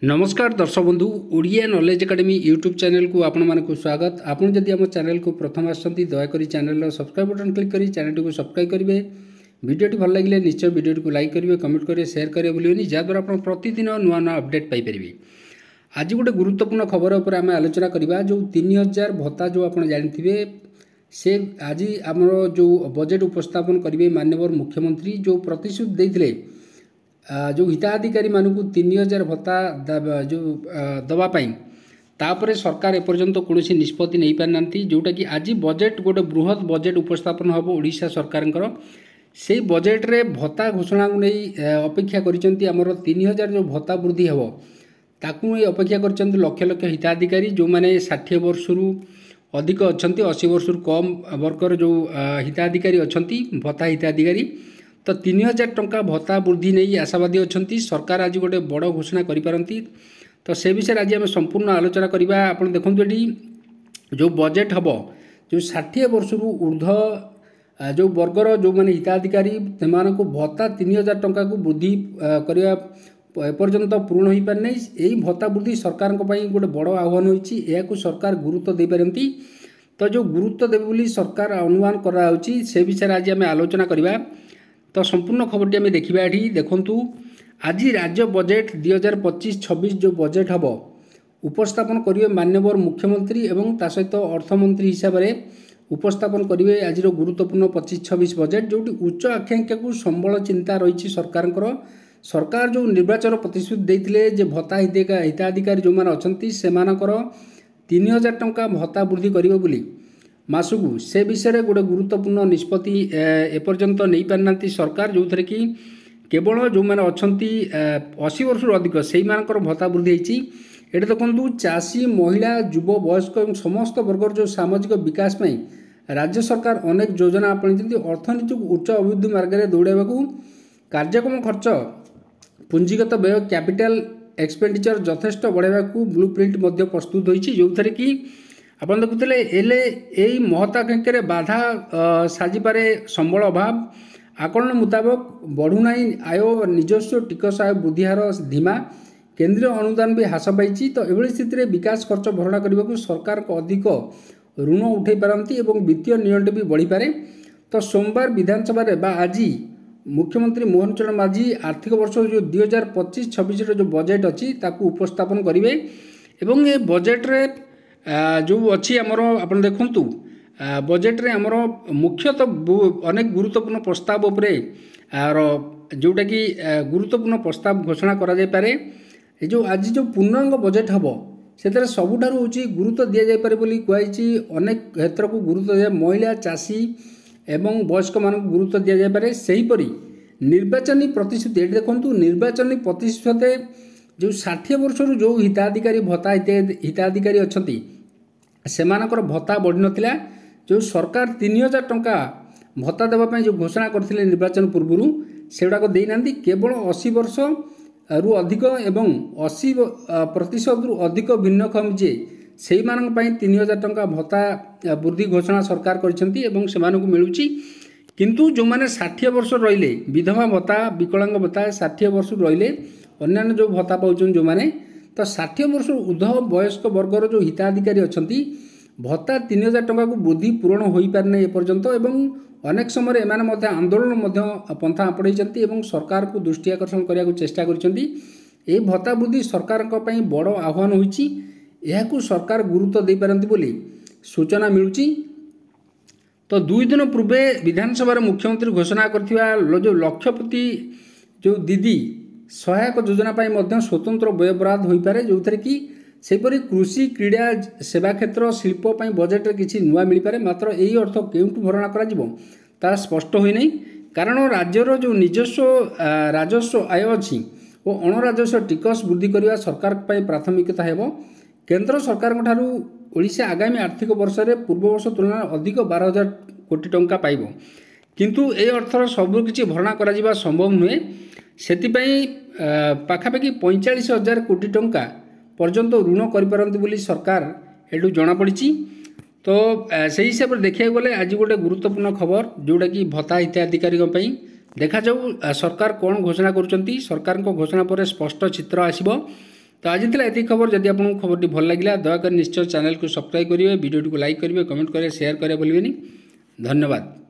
नमस्कार दर्शक बंधु Odia knowledge academy YouTube channel को आपण मानक स्वागत। आपन जदि आम चैनल को प्रथम आसती दयाकोरी चैनल सब्सक्राइब बटन क्लिक करी चैनल को सब्सक्राइब करेंगे। वीडियोटी भल लगे निश्चय वीडियो को लाइक करेंगे, कमेंट करेंगे, शेयर करेंगे भूलिए जहाँद्वारा आप प्रतिदिन नुआ नुआ अपडेट पाइपर। आज गोटे गुरुत्वपूर्ण खबर उपर आम आलोचना करवा जो 3000 भत्ता जो आप जानते से आज आम जो बजेट उपस्थापन करेंगे माननीय मुख्यमंत्री जो प्रतिश्रुति देते जो हिताधिकारी मानक 3000 भत्ता जो दवापाई तापर सरकार एपर्यंत कौन निष्पत्ति नहीं पारना जोटा कि आज बजेट गोटे बृहत बजेट उपस्थापन हम ओडिशा सरकार से बजेट रे भत्ता घोषणा को नहीं अपेक्षा कर 3000 जो भत्ता वृद्धि हम ताकू अपेक्षा कर लक्ष लक्ष हिताधिकारी जो मैंने 60 वर्ष रु अधिक अच्छा 80 वर्ष रु कम वर्गर जो हिताधिकारी अच्छा भत्ता हिताधिकारी तो 3000 टंका भत्ता वृद्धि नहीं आशावादी अच्छा सरकार आज गोटे बड़ घोषणा करिपारंती। तो से विषय आज आम संपूर्ण आलोचना करवा। आप देखो ये जो बजेट हम जो 60 वर्ष रु ऊर्ध्व जो वर्गर जो मैंने हिताधिकारी से भत्ता 3000 टंका को वृद्धि करने एपर्यंत पूर्ण हो पार नहीं। यही भत्ता वृद्धि सरकार गोटे बड़ आह्वान होती सरकार गुरुत्व दे पारती। तो जो गुरुत्व देवे बोली सरकार अनुमान कराई से विषय आज आम आलोचना करवा। तो संपूर्ण खबरटी आम देखा ये देखु आज राज्य बजेट 2025-26 जो बजेट हम उपस्थापन करेंगे माननीय मुख्यमंत्री एवं ता सहित अर्थमंत्री हिसाब से उपस्थापन करेंगे आज गुरुत्वपूर्ण 25-26 बजेट जो उच्च आकांक्षा को संबल चिंता रही सरकार जो निर्वाचन प्रतिश्रुति देते भत्ता हिताधिकारी जो मैंने अच्छा से 3000 टंका भत्ता वृद्धि करेंगे बोली मासकू से विषय गोटे गुरुत्वपूर्ण निष्पत्ति एपर्यंत नहीं पारना सरकार जो थे कि केवल जो मैंने अच्छा 80 वर्ष अधिक से भत्ता वृद्धि होती। ये देखो चाषी महिला युव वयस्क और समस्त वर्गर जो सामाजिक विकास में राज्य सरकार अनेक योजना आपणी अर्थनीति को उच्च अभिवृद्धि मार्ग में दौड़ाइबा कार्यक्रम खर्च पुंजीगत व्यय कैपिटल एक्सपेंडिचर यथेष्ट बढ़ाइबा ब्लूप्रिंट प्रस्तुत होती जो थे कि आप देखुले एले यही महत्वाकांक्षा बाधा साजिपारे संबल अभाव आकलन मुताबक बढ़ुना आय निजस्व टिकस आय वृद्धि हार धीमा केंद्रीय अनुदान भी ह्रास पाई। तो एभली स्थिति में विकास खर्च भरणा करने को सरकार को अधिक ऋण उठे पारती और वित्तीय नियंट भी बढ़ी पारे। तो सोमवार विधानसभा आज मुख्यमंत्री मोहन चरण माझी आर्थिक वर्ष जो 2025-26 जो बजेट अच्छी ताकू उपस्थापन करेंगे एवं ये बजेट रे जो अच्छी आमर आप देखु बजेट रे आमर मुख्यतः अनेक गुरुत्वपूर्ण प्रस्ताव उपरे जोटा कि गुरुत्वपूर्ण प्रस्ताव घोषणा करा जाय पारे। ये जो आज जो पूर्णांग बजेट हम से सबुठारु होची गुरुत्व दि जाय पारे बोली कहई अनेक क्षेत्र को गुरुत्व दिया महिला चाषी एवं वयस्क मान गुरुत्व दि जाय पारे। सेहीपरि निर्वाचनी प्रतिश्रुति ये देखु निर्वाचनी प्रतिश्रुति जो 60 वर्ष जो हिताधिकारी भत्ता हिताधिकारी अच्छा सेमानकर भत्ता बढ़ी नथिला जो सरकार 3000 टंका भत्ता देवाई जो घोषणा करते निर्वाचन पूर्व से गुड़ाक देना केवल 80 वर्ष रु अधिक एवं 80% रु अधिक भिन्नक्षम जे से 3000 टंका भत्ता वृद्धि घोषणा सरकार कर मिलूँ। किंतु जो मैंने 60 वर्ष रहिले विधवा भत्ता विकलांग भत्ता 60 वर्ष रहिले अन्य जो भत्ता पाँच जो मैंने तो 60 वर्ष ऊर्ध्व वयस्क वर्गर जो हिताधिकारी अच्छा भत्ता 3000 टंका को वृद्धि पूरण हो पारना एपर्यंत एवं अनेक समय एमाने आंदोलन पंथा आपड़े सरकार को दृष्टि आकर्षण करने को चेष्टा कर भत्ता वृद्धि सरकार बड़ आह्वान होती सरकार गुरुत्व दे पारती बोली सूचना मिलूँ। तो 2 दिन पूर्वे विधानसभा मुख्यमंत्री घोषणा करथिबा जो लक्षपति जो दीदी सहायक योजना स्वतंत्र व्यय बराद हो पारे जो थे कि सेपरी कृषि क्रीड़ा सेवा क्षेत्र शिल्प बजेट किसी नुआ मिल पारे। मात्र यही अर्थ केउठु भरणा करा स्पष्ट होई नहीं कारण राज्यर जो निजस्व राजस्व आय अच्छी और अणराजस्व टिकस वृद्धि करने सरकार प्राथमिकता है। केंद्र सरकार ओडिशा आगामी आर्थिक वर्ष में पूर्व वर्ष तुलना अधिक 12,000 कोटी टंका पाइब किंतु ए अर्थर सबकि भरणा करा संभव नुहे से पाखापाखि 45,000 कोटी टंका पर्यंत ऋण कर सरकार एटू जनापड़ी। तो से हिसाब से देखा गले आज गोटे गुरुत्वपूर्ण खबर जोटा कि भत्ता हिताधिकारी देखा जाऊ सरकार कौन घोषणा कर सरकार घोषणा पर स्पष्ट चित्र आसब तो आज ये खबर जदि आपको खबर भल लगा दयाकोरी निश्चय चैनल को सब्सक्राइब करेंगे वीडियो को लाइक करेंगे कमेंट करेंगे शेयर करेंगे भूलें। धन्यवाद।